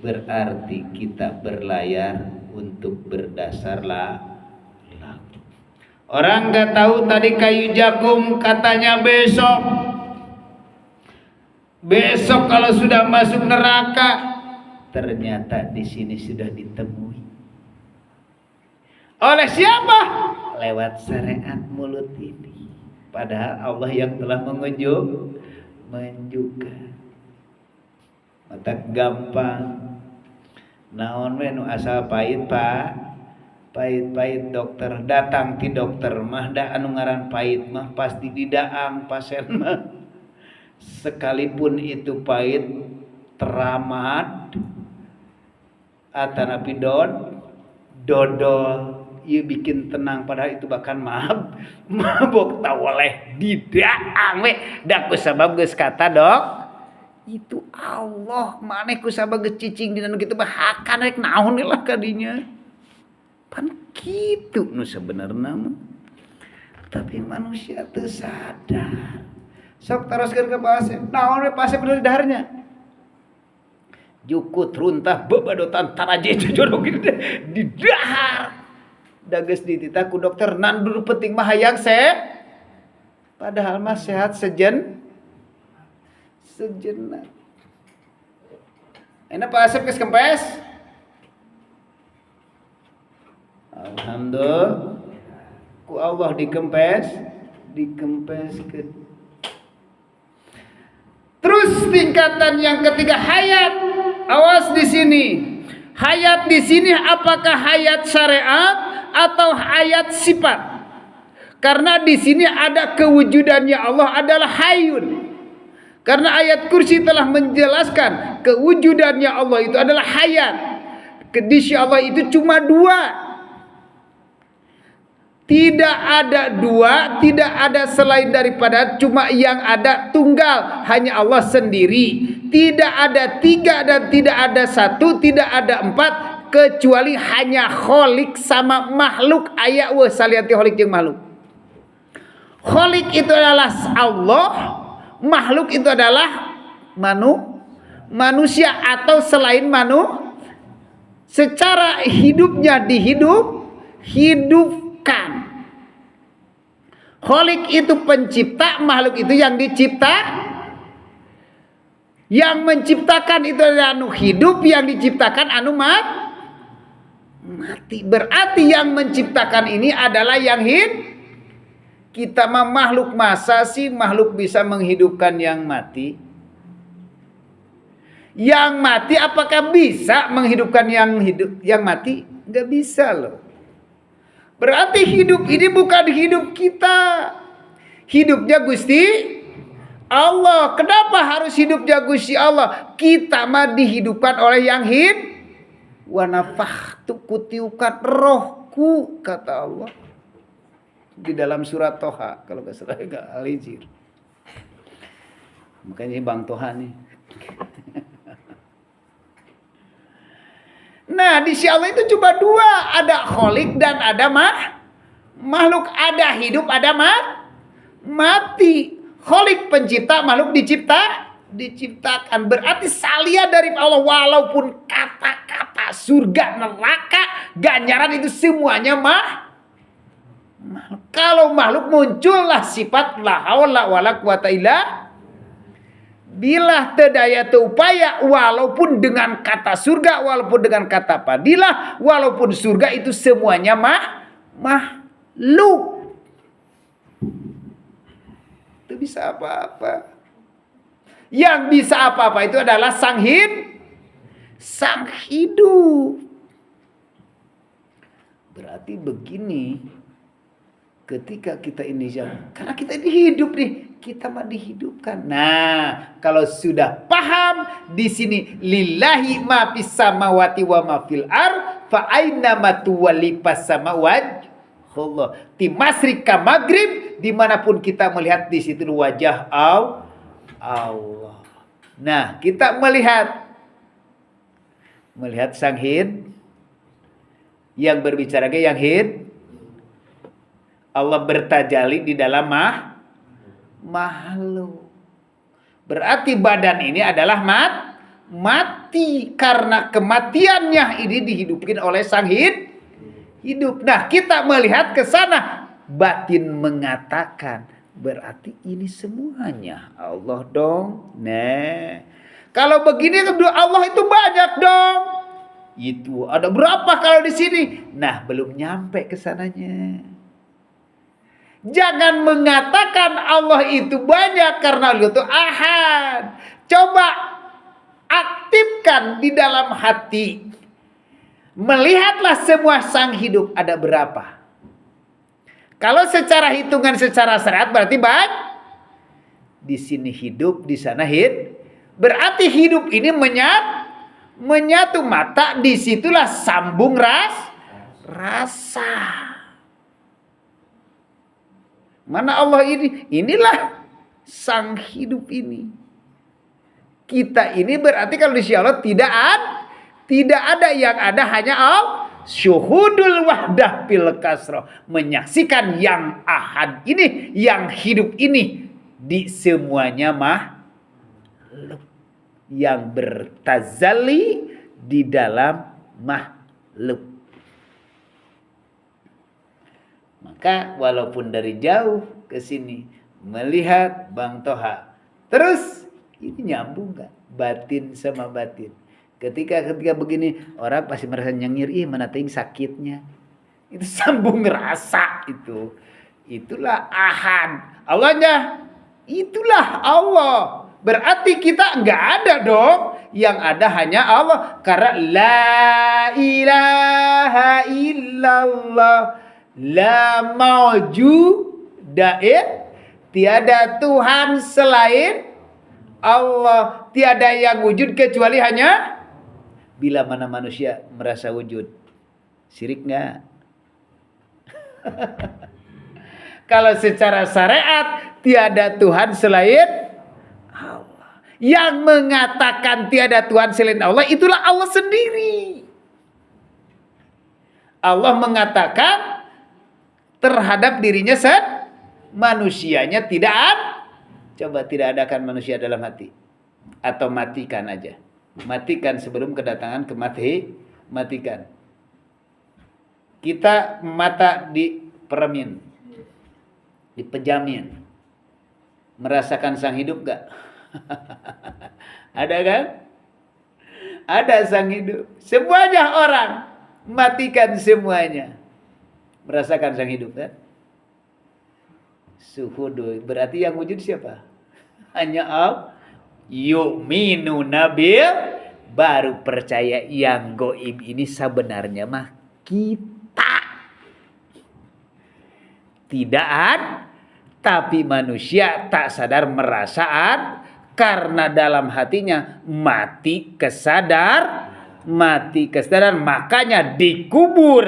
berarti kita berlayar untuk berdasar laut. Orang nggak tahu tadi kayu jagung katanya besok kalau sudah masuk neraka, ternyata di sini sudah ditemui. Oleh siapa? Lewat syariat mulut ini. Padahal Allah yang telah menunjukkan. Mata gampang. Naon we nu asal pahit Pak, pahit dokter, datang ti dokter mah da anu ngaran pahit mah pasti didaang pasien mah, sekalipun itu pahit teramat atanapi dodol ieu bikin tenang, padahal itu bahkan mabok tawaleh didaang we da kusabab geus kata dok itu Allah maneh kusabab geus cicing dina nu kitu mah hakan rek naon lah kadinya pan kitu nu sabenerna mah, tapi manusia teu sadar. Sok teruskeun ke pasien, naon we pasien bener di daharnya jukut runtah bebadotan taraje jojodog di dahar da geus dititah ku dokter nan dulu penting mah hayang padahal mah sehat sejenak. Enak Pak Asep geus kempes. Alhamdulillah ku Allah dikempeskeun. Terus tingkatan yang ketiga hayat. Awas di sini. Hayat di sini apakah hayat syariat atau hayat sifat? Karena di sini ada kewujudannya Allah adalah hayyun. Karena ayat kursi telah menjelaskan kewujudannya Allah itu adalah hayat. Kedisi Allah itu cuma dua. Tidak ada dua, tidak ada selain daripada, cuma yang ada tunggal, hanya Allah sendiri. Tidak ada tiga dan tidak ada satu, tidak ada empat, kecuali hanya kholik sama makhluk. Aya we salianti kholik jeung makhluk. Kholik itu adalah Allah, makhluk itu adalah manusia atau selain secara hidupnya hidupkan. Kholik itu pencipta, makhluk itu yang dicipta. Yang menciptakan itu adalah anu hidup, yang diciptakan anu mati. Berarti yang menciptakan ini adalah yang kita mah makhluk, masa sih makhluk bisa menghidupkan yang mati? Yang mati apakah bisa menghidupkan yang mati? Enggak bisa loh. Berarti hidup ini bukan hidup kita. Hidupnya Gusti Allah. Kenapa harus hidupnya Gusti Allah? Kita mah dihidupkan oleh yang wa nafakhtu kutiukan rohku, kata Allah di dalam surat Toha, kalau nggak salah nggak Al-Hijr. Makanya Bang Toha nih. Nah, di sisi Allah itu cuma dua, ada kholik dan ada makhluk, ada hidup, ada mati. Kholik pencipta, makhluk diciptakan. Berarti salia dari Allah, walaupun kata-kata surga, neraka, ganjaran itu semuanya makhluk. Kalau makhluk muncullah sifat la haula wala quwata illa Bila tedaya upaya, walaupun dengan kata surga, walaupun dengan kata padilah, walaupun surga itu semuanya makhluk. Itu bisa apa-apa. Yang bisa apa-apa itu adalah sang hidup. Berarti begini, ketika kita ini karena kita ini hidup nih, kita mah dihidupkan. Nah, kalau sudah paham di sini lillahi ma fis samawati wa ma fil ard fa aina ma tuwalli fas samawati Allah. Di masrik ka maghrib, dimanapun kita melihat di situ wajah Allah. Nah, kita melihat sang hid yang berbicara yang hid. Allah bertajali di dalam makhluk. Berarti badan ini adalah mati karena kematiannya ini dihidupkan oleh sang hidup. Nah, kita melihat ke sana, batin mengatakan berarti ini semuanya Allah dong. Nah, kalau begini Allah itu banyak dong. Itu ada berapa kalau di sini? Nah, belum nyampe ke sananya. Jangan mengatakan Allah itu banyak karena Allah itu ahad. Coba aktifkan di dalam hati. Melihatlah semua sang hidup ada berapa. Kalau secara hitungan secara syariat berarti banyak. Di sini hidup, di sana berarti hidup ini menyatu mata, disitulah sambung rasa. Mana Allah ini? Inilah sang hidup ini. Kita ini berarti kalau di sisi Allah tidak ada yang ada hanya Allah. Syuhudul wahdah fil kasroh, menyaksikan yang ahad ini, yang hidup ini di semuanya makhluk, yang bertazali di dalam makhluk. Maka walaupun dari jauh ke sini melihat Bang Toha, terus ini nyambung gak batin sama batin? Ketika begini orang pasti merasa nyengir, mana ting sakitnya. Itu sambung rasa itu. Itulah ahad. Allahnya itulah Allah. Berarti kita enggak ada dong. Yang ada hanya Allah. Karena la ilaha illallah. La maujudain, tiada Tuhan selain Allah, tiada yang wujud kecuali hanya. Bila mana manusia merasa wujud, syirik nggak? Kalau secara syariat tiada Tuhan selain Allah, yang mengatakan tiada Tuhan selain Allah itulah Allah sendiri. Allah mengatakan terhadap dirinya manusianya tidak ada. Coba tidak adakan manusia dalam hati. Atau matikan aja. Matikan sebelum kedatangan matikan. Kita mata diperemin. Dipejamin. Merasakan sang hidup gak? Ada kan? Ada sang hidup. Semuanya orang matikan semuanya. Merasakan sang hidup kan? Suhudu. Berarti yang wujud siapa? Hanya Allah. Yu'minu nabil. Baru percaya yang goib ini sebenarnya mah kita. Tidak ada. Tapi manusia tak sadar merasaan. Karena dalam hatinya mati kesadaran. Makanya dikubur.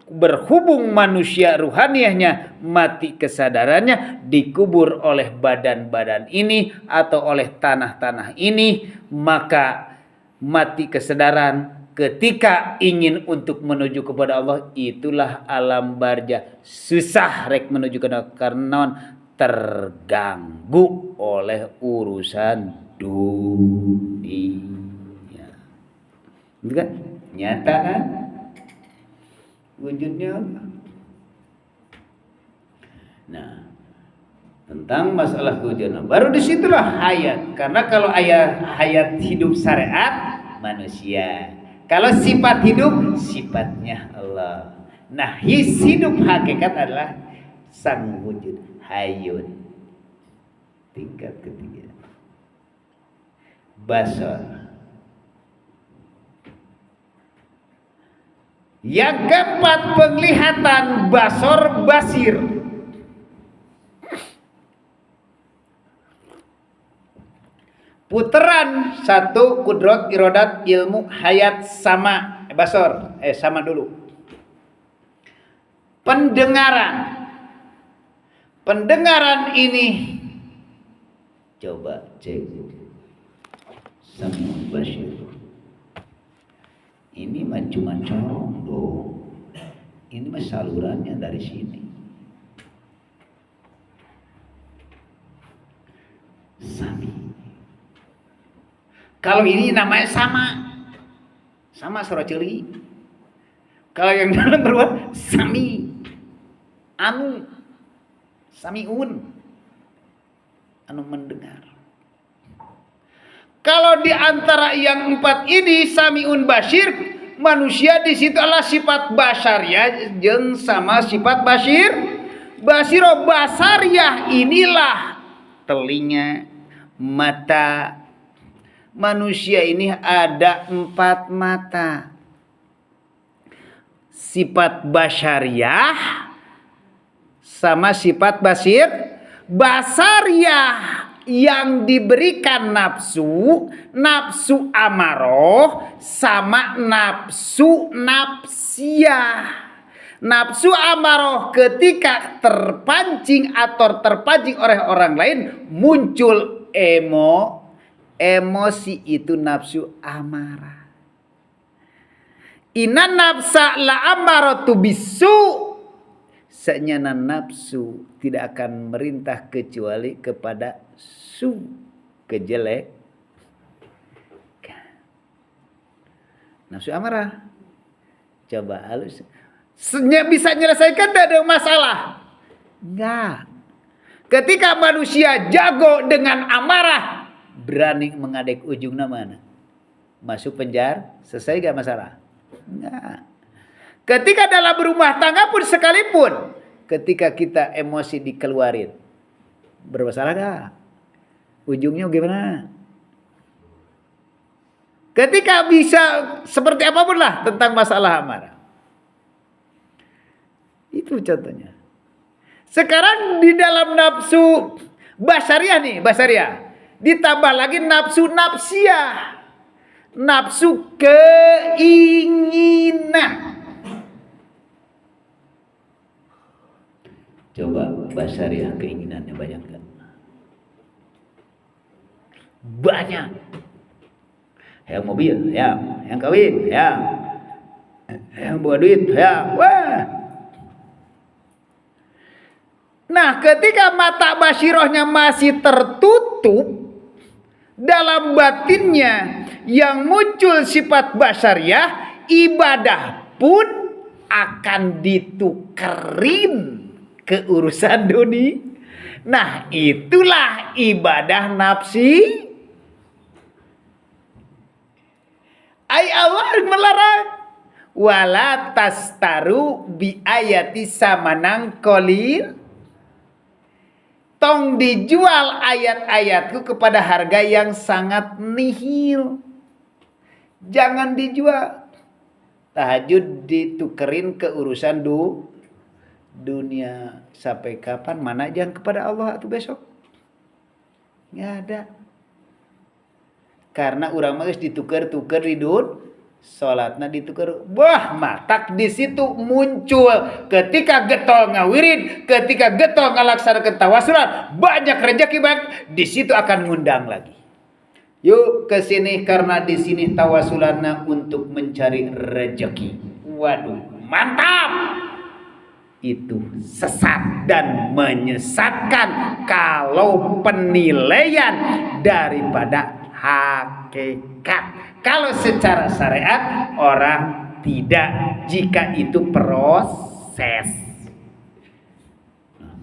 Berhubung manusia ruhaniahnya mati kesadarannya, dikubur oleh badan-badan ini atau oleh tanah-tanah ini, maka mati kesadaran ketika ingin untuk menuju kepada Allah, itulah alam barza. Susah rek menuju ke karena terganggu oleh urusan dunia. Itu kan nyata kan? Wujudnya Allah. Nah, tentang masalah kehujanan. Baru disitulah hayat. Karena kalau hayat hidup syariat manusia. Kalau sifat hidup sifatnya Allah. Nah, hidup hakikat adalah sang wujud hayun. Tingkat ketiga. Basar. Yang keempat penglihatan basor basir. Putaran satu kudrat irodat ilmu hayat sama basor sama dulu. Pendengaran ini coba cek sama basir. Ini mah cuma corong dong. Ini mah salurannya dari sini. Sami. Kalau ini namanya sama soroceli. Kalau yang dalam berbuat sami, samiun, mendengar. Kalau di antara yang empat ini samiun basir, manusia di situ adalah sifat basariah jeung sama sifat basir. Basiro basariah inilah telinga, mata. Manusia ini ada 4 mata. Sifat basyariah sama sifat basir. Basariah yang diberikan nafsu amaroh sama nafsu nafsiyah. Nafsu amaroh ketika terpancing atau terpancing oleh orang lain muncul emosi itu nafsu amarah. Inna nafsa la amaratu bisu. Senyana nafsu tidak akan merintah kecuali kepada su, kejelek. Nafsu amarah. Coba halus. Bisa menyelesaikan tidak ada masalah. Enggak. Ketika manusia jago dengan amarah, berani mengadek ujungnya mana? Masuk penjara, selesai gak masalah? Enggak. Ketika dalam rumah tangga pun sekalipun, ketika kita emosi dikeluarin, bermasalah gak? Ujungnya gimana? Ketika bisa seperti apapun lah tentang masalah amarah. Itu contohnya. Sekarang di dalam nafsu basariah. Ditambah lagi nafsu nafsiyah. Nafsu keinginan. Coba basariah keinginannya banyak kan? Banyak. Yang mobil, ya. Yang kawin, ya. Yang bawa duit, ya. Wah. Nah, ketika mata basirohnya masih tertutup, dalam batinnya yang muncul sifat basariah, ibadah pun akan ditukerin ke urusan dunia. Nah, itulah ibadah nafsi. Allah melarang wala tastaru bi ayati samanang qalil. Tong dijual ayat-ayatku kepada harga yang sangat nihil. Jangan dijual. Tahajud ditukerin ke urusan dunia. Sampai kapan? Mana jangan kepada Allah atau besok? Nggak ada. Karena orang mah ditukar-tukar di dunia. Salatna ditukar. Wah, matak di situ muncul ketika getol ngawirid, ketika getol ngalaksanakan tawasulan, banyak rezeki banyak, di situ akan ngundang lagi. Yuk ke sini karena di sini tawasulanna untuk mencari rezeki. Waduh, mantap. Itu sesat dan menyesatkan kalau penilaian daripada hakikat. Kalau secara syariat orang tidak, jika itu proses.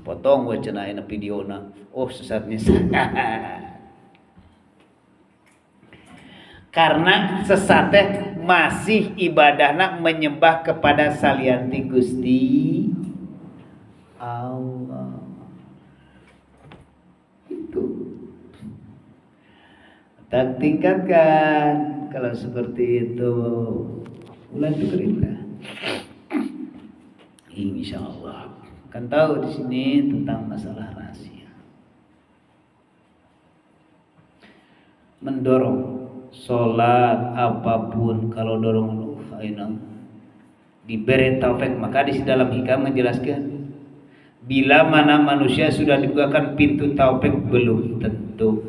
potong we cenah aya videona. Oh sesatnya karena sesat teh masih ibadahna menyembah kepada salianti Gusti Allah. Itu tak tingkatkan kalau seperti itu. Ulah syukurillah. Insyaallah. Kan tahu di sini tentang masalah rahasia. Mendorong sholat apapun kalau dorong diberi taufik, maka di dalam hikam menjelaskan bila mana manusia sudah dibukakan pintu taufik belum tentu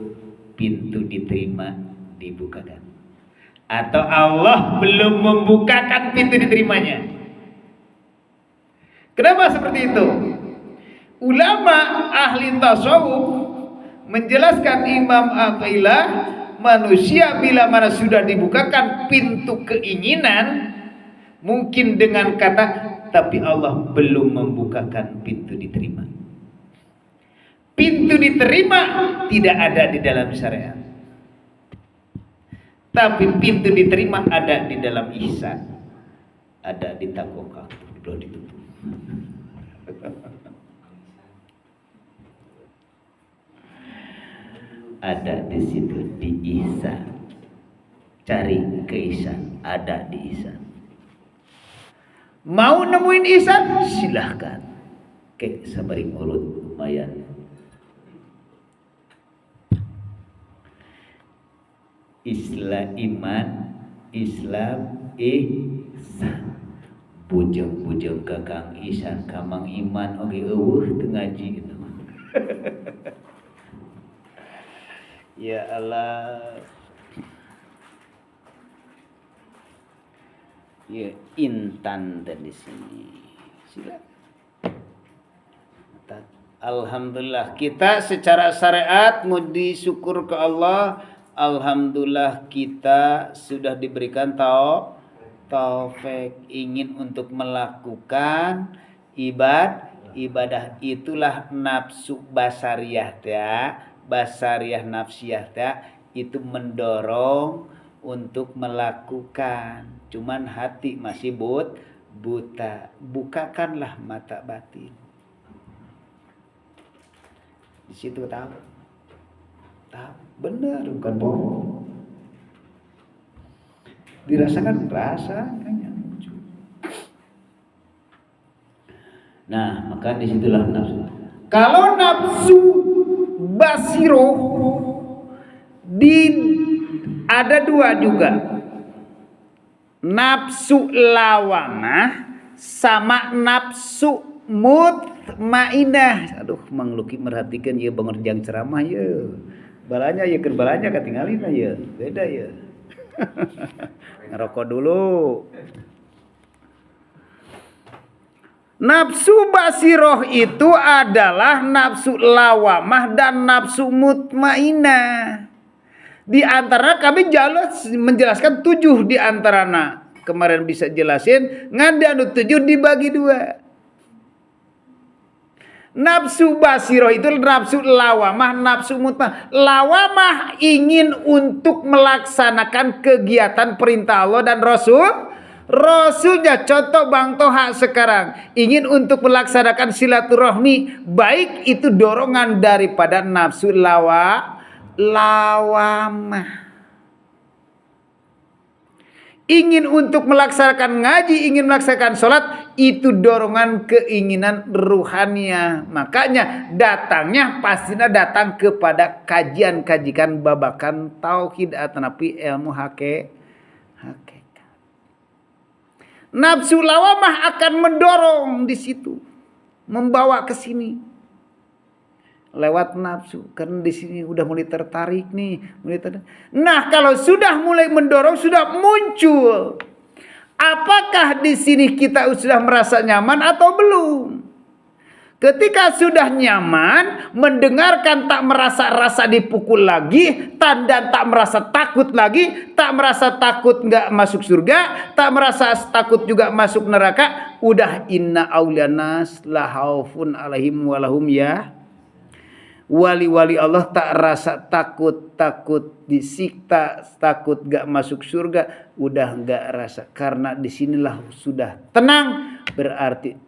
pintu diterima dibukakan, atau Allah belum membukakan pintu diterimanya. Kenapa seperti itu? Ulama ahli tasawuf menjelaskan Imam Athaillah, manusia bila mana sudah dibukakan pintu keinginan, mungkin dengan kata tapi Allah belum membukakan pintu diterima. Pintu diterima tidak ada di dalam syariat, tapi pintu diterima ada di dalam ihsan, ada di takwa. Belum ditutup. Ada di situ di ihsan. Cari ke ihsan, ada di ihsan. Mau nemuin ihsan? Silahkan. Kek sabari mulut lumayan. Islam iman, Islam ihsan. Bujeng-bujeng ke Kang Ihsan, kamang iman oge eueuh teu ngaji itu. Ya Allah. Ya intan dari sini. Silakan. Alhamdulillah kita secara syariat mau disyukur ke Allah. Alhamdulillah kita sudah diberikan taufik ingin untuk melakukan ibadah, itulah nafsu basariyah ya. Basariyah nafsiyah itu mendorong untuk melakukan, cuman hati masih buta. Bukakanlah mata batin. Di situ tahu benar, bukan bohong. Dirasakan rasanya. Nah, maka disitulah nafsu. Kalau nafsu basiroh ada dua juga, nafsu lawamah sama nafsu mutmainah. Aduh, Mang Luki merhatikan ya bangun ceramah ya, balanya ya balanya ketinggalin ya, beda ya. Ngerokok dulu. Nafsu basiroh itu adalah nafsu lawamah dan nafsu mutmainah. Di antara kami jelas menjelaskan 7 di antarana. Kemarin bisa jelasin, ngandanu 7 dibagi 2. Nafsu basiroh itu nafsu lawamah, nafsu mutmainah. Lawamah ingin untuk melaksanakan kegiatan perintah Allah dan Rasulnya. Contoh Bang Toha sekarang ingin untuk melaksanakan silaturahmi, baik itu dorongan daripada nafsu lawamah. Ingin untuk melaksanakan ngaji, ingin melaksanakan sholat, itu dorongan keinginan ruhania. Makanya datangnya pastinya datang kepada kajian-kajian babakan tauhid atau ilmu hakikat. Nafsu lawamah akan mendorong di situ, membawa ke sini lewat nafsu, karena di sini udah mulai tertarik nih, Nah, kalau sudah mulai mendorong, sudah muncul, apakah di sini kita sudah merasa nyaman atau belum? Ketika sudah nyaman, mendengarkan tak merasa rasa dipukul lagi, dan tak merasa takut lagi, tak merasa takut nggak masuk surga, tak merasa takut juga masuk neraka, udah inna aulianas la khaufun alaihim walahum ya. Wali-wali Allah tak rasa takut disikta, takut nggak masuk surga, udah nggak rasa, karena disinilah sudah tenang. Berarti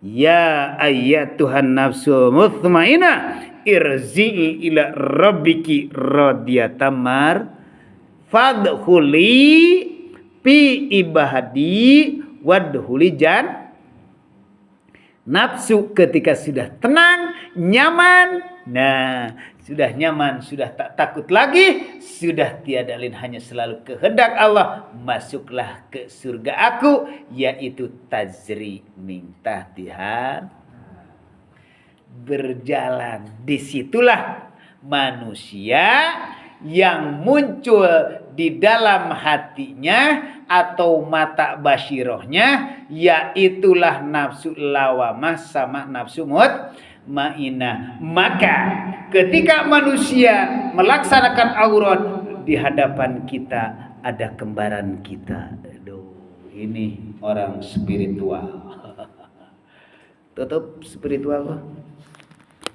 ya ayyatuhan nafsul mutmainnah irji'i ila rabbiki radiyatan fadkhuli fi ibadi wadkhuli nafsu. Ketika sudah tenang, nyaman, nah sudah nyaman, sudah tak takut lagi, sudah tiada lain hanya selalu kehendak Allah, masuklah ke surga aku, yaitu tajri min tahtiha, berjalan. Disitulah manusia yang muncul di dalam hatinya atau mata basirohnya, yaitulah nafsu lawamah sama nafsu mutmainnah. Maka ketika manusia melaksanakan aurat, di hadapan kita ada kembaran kita. Aduh, ini orang spiritual. Tutup spiritual.